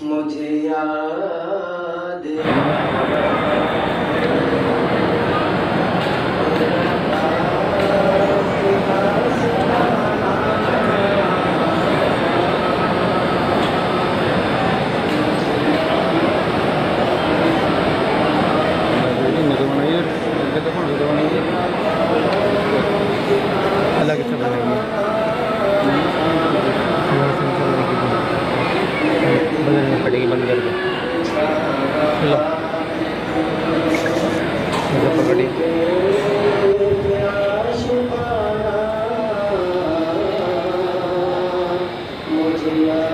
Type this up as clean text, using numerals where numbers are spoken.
मुझे याद अलग अच्छा बनाएंगे बदलनी पड़ेगी बंद कर दो पकड़ी मुझे